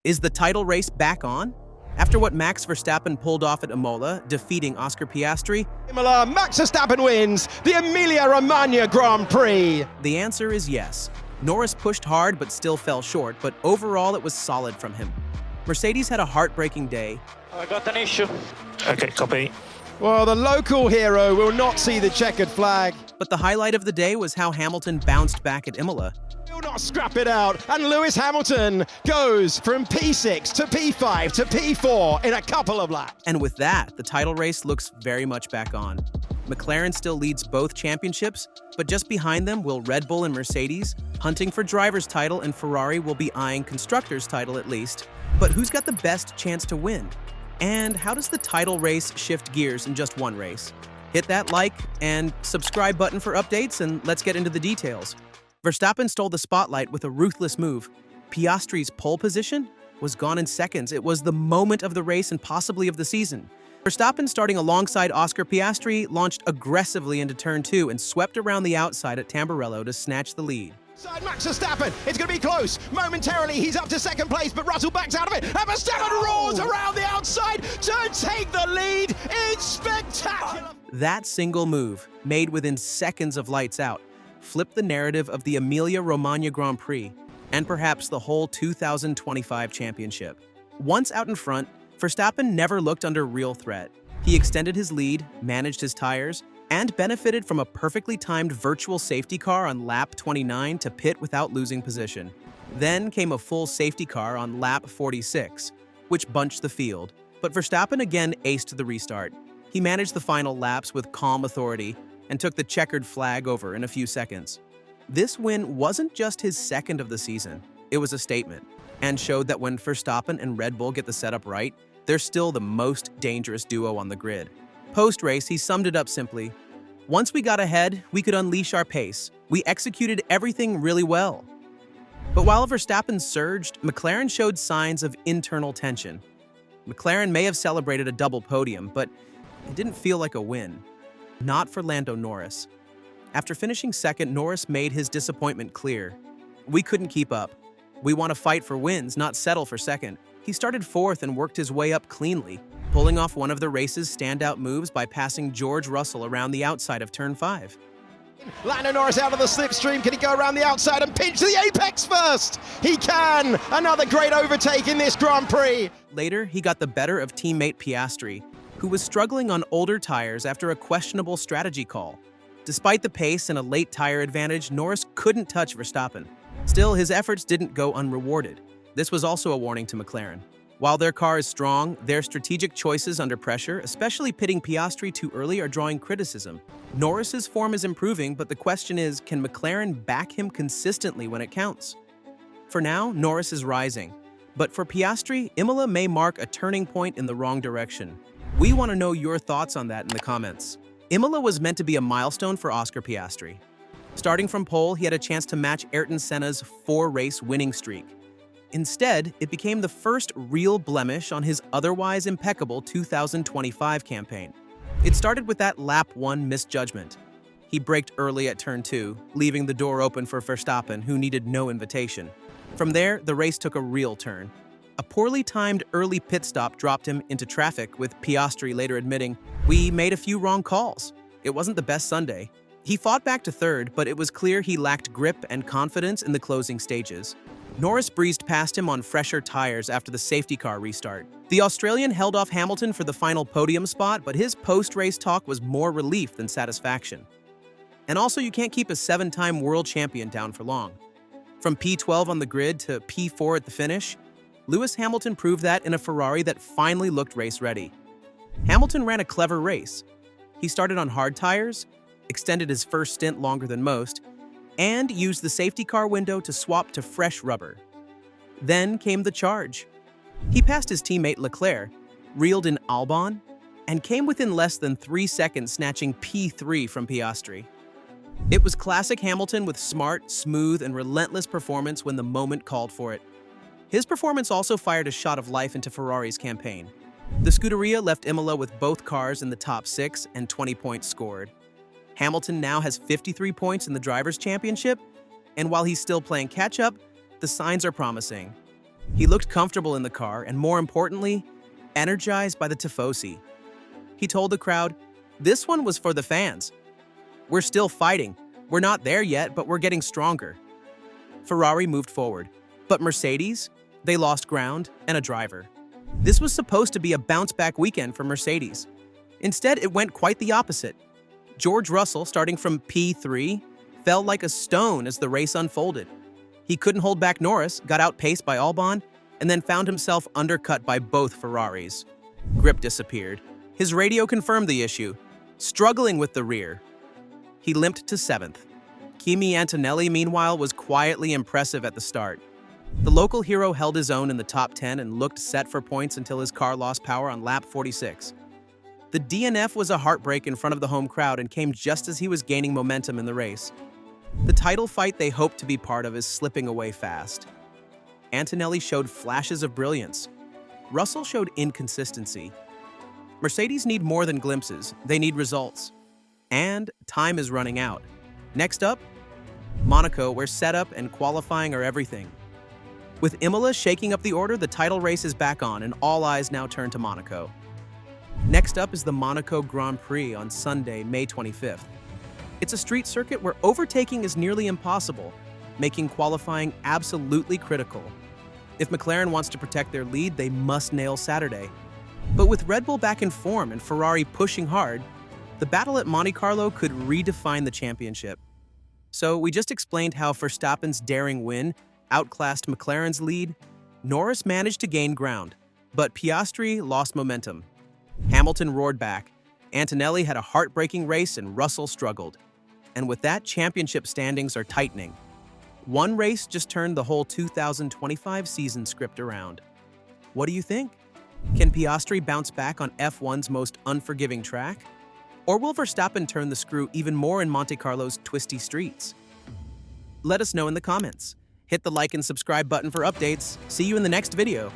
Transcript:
Is the title race back on? After what Max Verstappen pulled off at Imola, defeating Oscar Piastri, Imola, Max Verstappen wins the Emilia Romagna Grand Prix. the answer is yes. Norris pushed hard but still fell short, but overall it was solid from him. Mercedes had a heartbreaking day. I got an issue. Okay, copy. Well, the local hero will not see the checkered flag. But the highlight of the day was how Hamilton bounced back at Imola. Will not scrap it out, and Lewis Hamilton goes from P6 to P5 to P4 in a couple of laps. And with that, the title race looks very much back on. McLaren still leads both championships, but just behind them will Red Bull and Mercedes, hunting for driver's title, and Ferrari will be eyeing constructor's title at least. But who's got the best chance to win? And how does the title race shift gears in just one race? Hit that like and subscribe button for updates, and let's get into the details. Verstappen stole the spotlight with a ruthless move. Piastri's pole position was gone in seconds. It was the moment of the race and possibly of the season. Verstappen, starting alongside Oscar Piastri, launched aggressively into turn 2 and swept around the outside at Tamburello to snatch the lead. Side Max Verstappen, it's going to be close. Momentarily, he's up to second place, but Russell backs out of it. And Verstappen roars around the outside to take the lead. It's spectacular. That single move, made within seconds of lights out, flipped the narrative of the Emilia Romagna Grand Prix and perhaps the whole 2025 championship. Once out in front, Verstappen never looked under real threat. He extended his lead, managed his tires, and benefited from a perfectly timed virtual safety car on lap 29 to pit without losing position. Then came a full safety car on lap 46, which bunched the field. But Verstappen again aced the restart. He managed the final laps with calm authority and took the checkered flag over in a few seconds. This win wasn't just his second of the season, it was a statement, and showed that when Verstappen and Red Bull get the setup right, they're still the most dangerous duo on the grid. Post-race, he summed it up simply: "Once we got ahead, we could unleash our pace. We executed everything really well." But while Verstappen surged, McLaren showed signs of internal tension. McLaren may have celebrated a double podium, but it didn't feel like a win. Not for Lando Norris. After finishing second, Norris made his disappointment clear. "We couldn't keep up. We want to fight for wins, not settle for second." He started fourth and worked his way up cleanly, pulling off one of the race's standout moves by passing George Russell around the outside of turn 5. Lando Norris out of the slipstream. Can he go around the outside and pinch the apex first? He can! Another great overtake in this Grand Prix. Later, he got the better of teammate Piastri, who was struggling on older tires after a questionable strategy call. Despite the pace and a late tire advantage, Norris couldn't touch Verstappen. Still, his efforts didn't go unrewarded. This was also a warning to McLaren. While their car is strong, their strategic choices under pressure, especially pitting Piastri too early, are drawing criticism. Norris's form is improving, but the question is, can McLaren back him consistently when it counts? For now, Norris is rising. But for Piastri, Imola may mark a turning point in the wrong direction. We want to know your thoughts on that in the comments. Imola was meant to be a milestone for Oscar Piastri. Starting from pole, he had a chance to match Ayrton Senna's 4-race winning streak. Instead, it became the first real blemish on his otherwise impeccable 2025 campaign. It started with that lap 1 misjudgment. He braked early at turn 2, leaving the door open for Verstappen, who needed no invitation. From there, the race took a real turn. A poorly timed early pit stop dropped him into traffic, with Piastri later admitting, "We made a few wrong calls. It wasn't the best Sunday." He fought back to third, but it was clear he lacked grip and confidence in the closing stages. Norris breezed past him on fresher tires after the safety car restart. The Australian held off Hamilton for the final podium spot, but his post-race talk was more relief than satisfaction. And also, you can't keep a 7-time world champion down for long. From P12 on the grid to P4 at the finish, Lewis Hamilton proved that in a Ferrari that finally looked race-ready. Hamilton ran a clever race. He started on hard tires, extended his first stint longer than most, and used the safety car window to swap to fresh rubber. Then came the charge. He passed his teammate Leclerc, reeled in Albon, and came within less than 3 seconds, snatching P3 from Piastri. It was classic Hamilton with smart, smooth, and relentless performance when the moment called for it. His performance also fired a shot of life into Ferrari's campaign. The Scuderia left Imola with both cars in the top 6 and 20 points scored. Hamilton now has 53 points in the Drivers' Championship, and while he's still playing catch-up, the signs are promising. He looked comfortable in the car and, more importantly, energized by the tifosi. He told the crowd, "This one was for the fans. We're still fighting. We're not there yet, but we're getting stronger." Ferrari moved forward, but Mercedes, they lost ground and a driver. This was supposed to be a bounce-back weekend for Mercedes. Instead, it went quite the opposite. George Russell, starting from P3, fell like a stone as the race unfolded. He couldn't hold back Norris, got outpaced by Albon, and then found himself undercut by both Ferraris. Grip disappeared. His radio confirmed the issue, struggling with the rear. He limped to 7th. Kimi Antonelli, meanwhile, was quietly impressive at the start. The local hero held his own in the top 10 and looked set for points until his car lost power on lap 46. The DNF was a heartbreak in front of the home crowd and came just as he was gaining momentum in the race. The title fight they hoped to be part of is slipping away fast. Antonelli showed flashes of brilliance. Russell showed inconsistency. Mercedes need more than glimpses, they need results. And time is running out. Next up, Monaco, where setup and qualifying are everything. With Imola shaking up the order, the title race is back on and all eyes now turn to Monaco. Next up is the Monaco Grand Prix on Sunday, May 25th. It's a street circuit where overtaking is nearly impossible, making qualifying absolutely critical. If McLaren wants to protect their lead, they must nail Saturday. But with Red Bull back in form and Ferrari pushing hard, the battle at Monte Carlo could redefine the championship. So we just explained how Verstappen's daring win outclassed McLaren's lead. Norris managed to gain ground, but Piastri lost momentum. Hamilton roared back. Antonelli had a heartbreaking race and Russell struggled. And with that, championship standings are tightening. One race just turned the whole 2025 season script around. What do you think? Can Piastri bounce back on F1's most unforgiving track? Or will Verstappen turn the screw even more in Monte Carlo's twisty streets? Let us know in the comments. Hit the like and subscribe button for updates. See you in the next video.